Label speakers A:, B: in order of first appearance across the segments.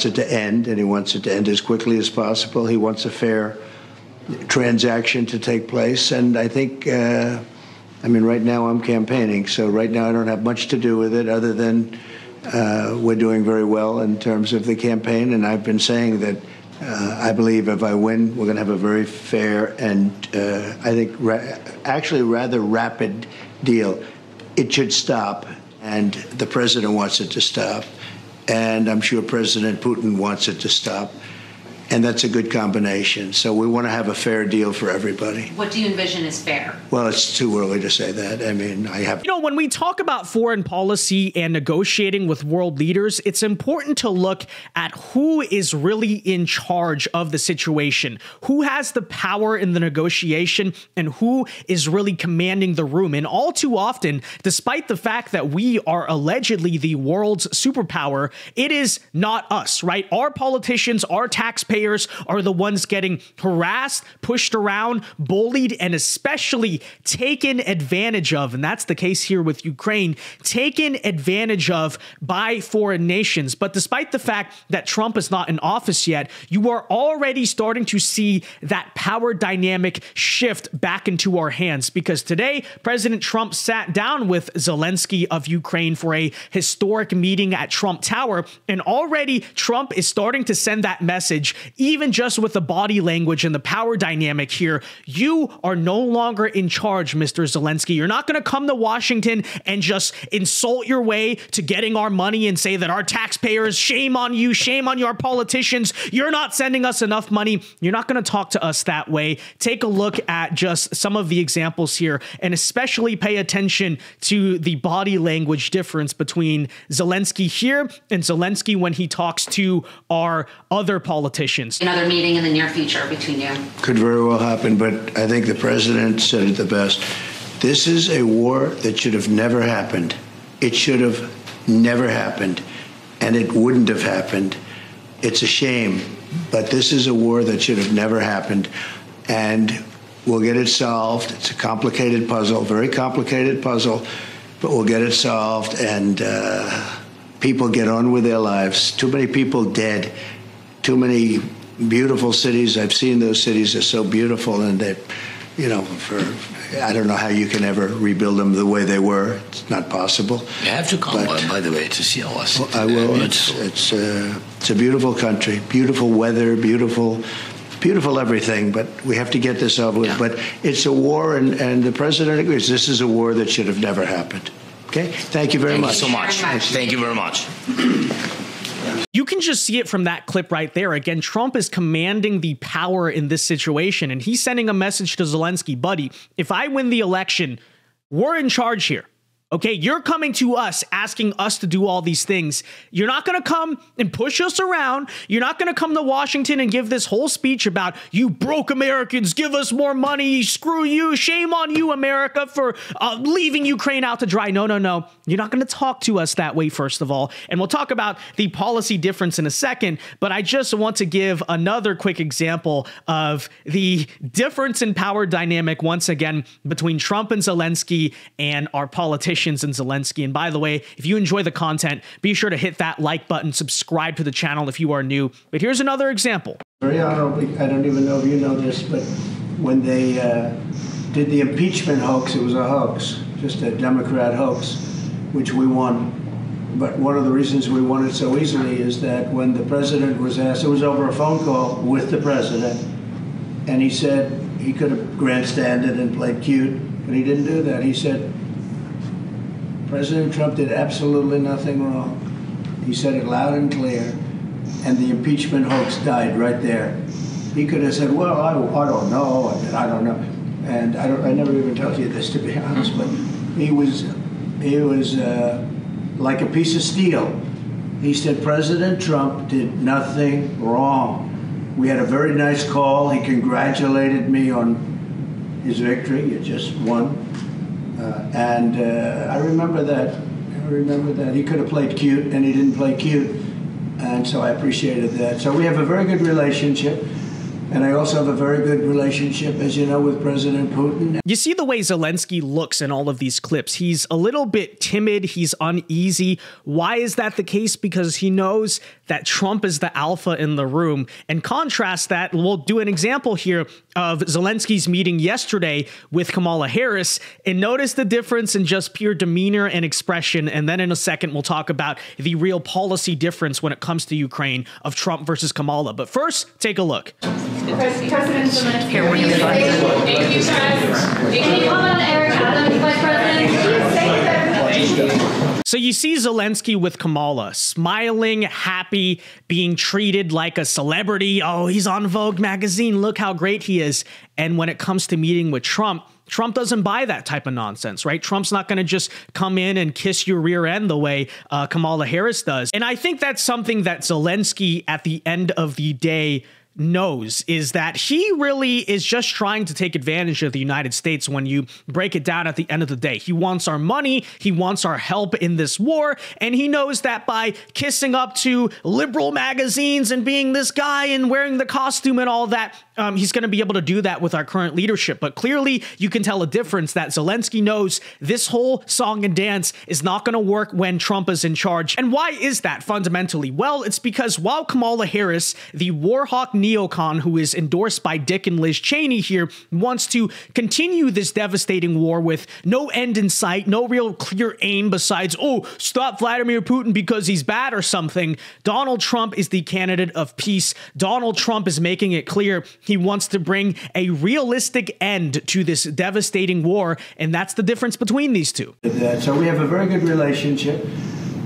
A: wants it to end, and he wants it to end as quickly as possible. He wants a fair transaction to take place. And I think, I mean, right now I'm campaigning, so right now I don't have much to do with it other than we're doing very well in terms of the campaign. And I've been saying that I believe if I win, we're going to have a very fair and I think actually rather rapid deal. It should stop, and the president wants it to stop, and I'm sure President Putin wants it to stop, and that's a good combination. So we want to have a fair deal for everybody.
B: What do you envision as fair?
A: Well, it's too early to say that. I mean,
C: when we talk about foreign policy and negotiating with world leaders, it's important to look at who is really in charge of the situation, who has the power in the negotiation, and who is really commanding the room. And all too often, despite the fact that we are allegedly the world's superpower, it is not us, right? Our politicians, our taxpayers are the ones getting harassed, pushed around, bullied, and especially taken advantage of. And that's the case here with Ukraine, taken advantage of by foreign nations. But despite the fact that Trump is not in office yet, you are already starting to see that power dynamic shift back into our hands, because today President Trump sat down with Zelensky of Ukraine for a historic meeting at Trump Tower, and already Trump is starting to send that message, even just with the body language and the power dynamic here. You are no longer in charge, Mr. Zelensky. You're not going to come to Washington and just insult your way to getting our money and say that our taxpayers, shame on you, shame on your politicians, you're not sending us enough money. You're not going to talk to us that way. Take a look at just some of the examples here, and especially pay attention to the body language difference between Zelensky here and Zelensky when he talks to our other politicians.
B: Another meeting in the near future between you?
A: Could very well happen, but I think the president said it the best. This is a war that should have never happened. It should have never happened, and it wouldn't have happened. It's a shame, but this is a war that should have never happened, and we'll get it solved. It's a complicated puzzle, very complicated puzzle, but we'll get it solved, and people get on with their lives. Too many people dead. Too many beautiful cities. I've seen those cities. They're so beautiful, and they, I don't know how you can ever rebuild them the way they were. It's not possible.
D: You have to come, by the way, to see our city.
A: I will. It's a beautiful country, beautiful weather, beautiful everything. But we have to get this over with. Yeah. But it's a war, and the president agrees. This is a war that should have never happened. Okay. Thank you very much.
D: Thank you so much. Thank you very much.
C: You can just see it from that clip right there. Again, Trump is commanding the power in this situation, and he's sending a message to Zelensky, buddy, if I win the election, we're in charge here. Okay, you're coming to us, asking us to do all these things. You're not going to come and push us around. You're not going to come to Washington and give this whole speech about, you broke Americans, give us more money, screw you, shame on you, America, for leaving Ukraine out to dry. No, no, no. You're not going to talk to us that way, first of all. And we'll talk about the policy difference in a second, but I just want to give another quick example of the difference in power dynamic, once again, between Trump and Zelensky and our politicians and Zelensky. And by the way, if you enjoy the content, be sure to hit that like button, subscribe to the channel if you are new. But here's another example.
A: Very honorably, I don't even know if you know this, but when they did the impeachment hoax, it was a hoax, just a Democrat hoax, which we won. But one of the reasons we won it so easily is that when the president was asked, it was over a phone call with the president, and he said he could have grandstanded and played cute, but he didn't do that. He said, President Trump did absolutely nothing wrong. He said it loud and clear, and the impeachment hoax died right there. He could have said, well, I don't know, I don't know. And I never even told you this, to be honest, but he was like a piece of steel. He said President Trump did nothing wrong. We had a very nice call. He congratulated me on his victory. He just won. And I remember that. He could have played cute, and he didn't play cute. And so I appreciated that. So we have a very good relationship. And I also have a very good relationship, as you know, with President Putin.
C: You see the way Zelensky looks in all of these clips. He's a little bit timid. He's uneasy. Why is that the case? Because he knows that Trump is the alpha in the room. And contrast that, we'll do an example here of Zelensky's meeting yesterday with Kamala Harris. And notice the difference in just pure demeanor and expression. And then in a second, we'll talk about the real policy difference when it comes to Ukraine of Trump versus Kamala. But first, take a look.
E: President Zelensky.
B: Here, we're gonna
E: Thank you, Can you comment on Eric Adams, Vice President?
C: So you see Zelensky with Kamala, smiling, happy, being treated like a celebrity. Oh, he's on Vogue magazine. Look how great he is. And when it comes to meeting with Trump, Trump doesn't buy that type of nonsense, right? Trump's not going to just come in and kiss your rear end the way Kamala Harris does. And I think that's something that Zelensky at the end of the day knows, is that he really is just trying to take advantage of the United States when you break it down at the end of the day. He wants our money, he wants our help in this war, and he knows that by kissing up to liberal magazines and being this guy and wearing the costume and all that, he's going to be able to do that with our current leadership. But clearly, you can tell a difference that Zelensky knows this whole song and dance is not going to work when Trump is in charge. And why is that fundamentally? Well, it's because while Kamala Harris, the war hawk neocon who is endorsed by Dick and Liz Cheney here, wants to continue this devastating war with no end in sight, no real clear aim besides, oh, stop Vladimir Putin because he's bad or something, Donald Trump is the candidate of peace. Donald Trump is making it clear he wants to bring a realistic end to this devastating war, and that's the difference between these two.
A: So we have a very good relationship,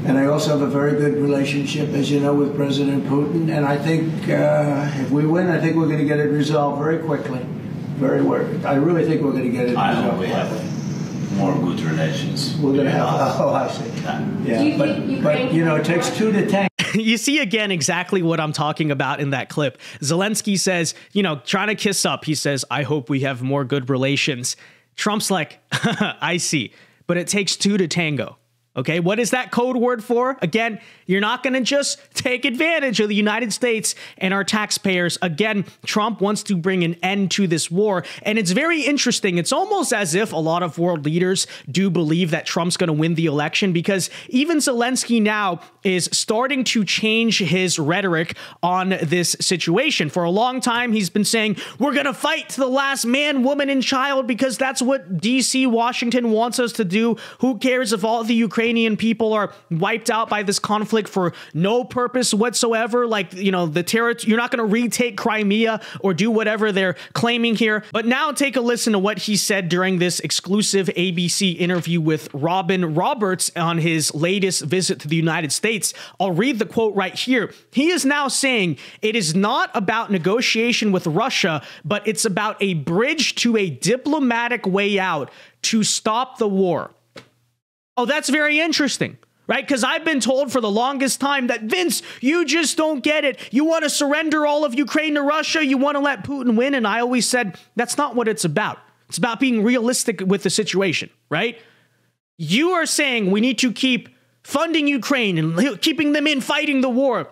A: and I also have a very good relationship, as you know, with President Putin. And I think if we win, I think we're going to get it resolved very quickly. I really think we're going to get it resolved.
F: I hope we have more good relations.
A: We're going to have, oh, I see. Yeah, but you know, it takes two to tango.
C: You see again exactly what I'm talking about in that clip. Zelensky says, you know, trying to kiss up. He says, I hope we have more good relations. Trump's like, I see, but it takes two to tango. Okay, what is that code word for? Again, you're not going to just take advantage of the United States and our taxpayers. Again, Trump wants to bring an end to this war. And it's very interesting. It's almost as if a lot of world leaders do believe that Trump's going to win the election, because even Zelensky now is starting to change his rhetoric on this situation. For a long time, he's been saying, we're going to fight to the last man, woman, and child because that's what D.C., Washington wants us to do. Who cares if all the Ukrainian people are wiped out by this conflict for no purpose whatsoever? Like, you know, the territory, you're not going to retake Crimea or do whatever they're claiming here. But now take a listen to what he said during this exclusive ABC interview with Robin Roberts on his latest visit to the United States. I'll read the quote right here. He is now saying it is not about negotiation with Russia, but it's about a bridge to a diplomatic way out to stop the war. Oh, that's very interesting, right? Because I've been told for the longest time that, Vince, you just don't get it. You want to surrender all of Ukraine to Russia. You want to let Putin win. And I always said, that's not what it's about. It's about being realistic with the situation, right? You are saying we need to keep funding Ukraine and keeping them in fighting the war.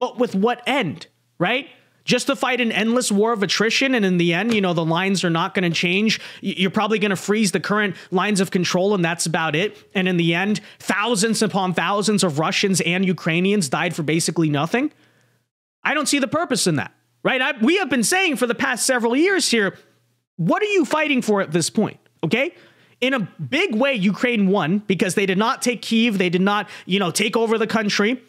C: But with what end, right? Just to fight an endless war of attrition, and in the end, you know, the lines are not going to change. You're probably going to freeze the current lines of control, and that's about it. And in the end, thousands upon thousands of Russians and Ukrainians died for basically nothing. I don't see the purpose in that, right? We have been saying for the past several years here, what are you fighting for at this point, okay? In a big way, Ukraine won because they did not take Kyiv. They did not, you know, take over the country.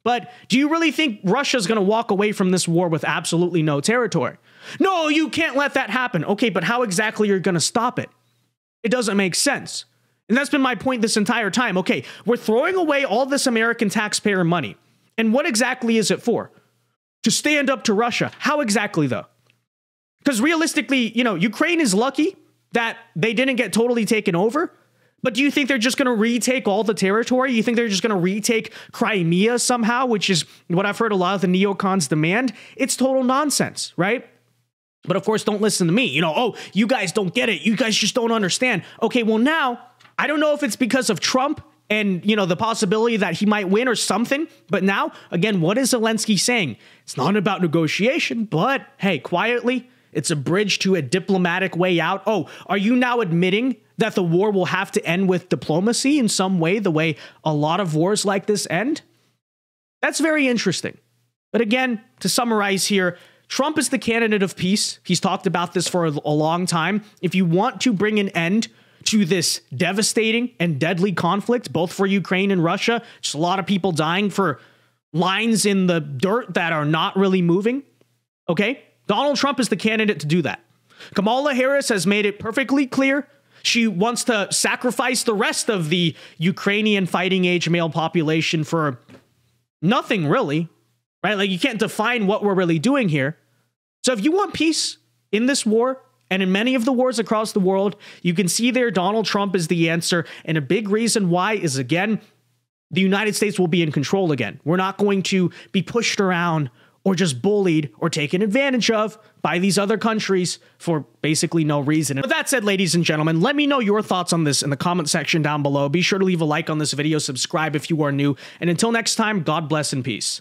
C: But do you really think Russia's going to walk away from this war with absolutely no territory? No, you can't let that happen. Okay, but how exactly are you going to stop it? It doesn't make sense. And that's been my point this entire time. Okay, we're throwing away all this American taxpayer money. And what exactly is it for? To stand up to Russia. How exactly, though? Because realistically, you know, Ukraine is lucky that they didn't get totally taken over. But do you think they're just going to retake all the territory? You think they're just going to retake Crimea somehow, which is what I've heard a lot of the neocons demand? It's total nonsense, right? But of course, don't listen to me. You know, oh, you guys don't get it. You guys just don't understand. Okay, well now, I don't know if it's because of Trump and, you know, the possibility that he might win or something. But now, again, what is Zelensky saying? It's not about negotiation, but hey, quietly, it's a bridge to a diplomatic way out. Oh, are you now admitting that the war will have to end with diplomacy in some way, the way a lot of wars like this end? That's very interesting. But again, to summarize here, Trump is the candidate of peace. He's talked about this for a long time. If you want to bring an end to this devastating and deadly conflict, both for Ukraine and Russia, just a lot of people dying for lines in the dirt that are not really moving, okay? Donald Trump is the candidate to do that. Kamala Harris has made it perfectly clear she wants to sacrifice the rest of the Ukrainian fighting age male population for nothing really, right? Like, you can't define what we're really doing here. So if you want peace in this war and in many of the wars across the world, you can see there Donald Trump is the answer. And a big reason why is, again, the United States will be in control again. We're not going to be pushed around or just bullied or taken advantage of by these other countries for basically no reason. With that said, ladies and gentlemen, let me know your thoughts on this in the comment section down below. Be sure to leave a like on this video, subscribe if you are new, and until next time, God bless and peace.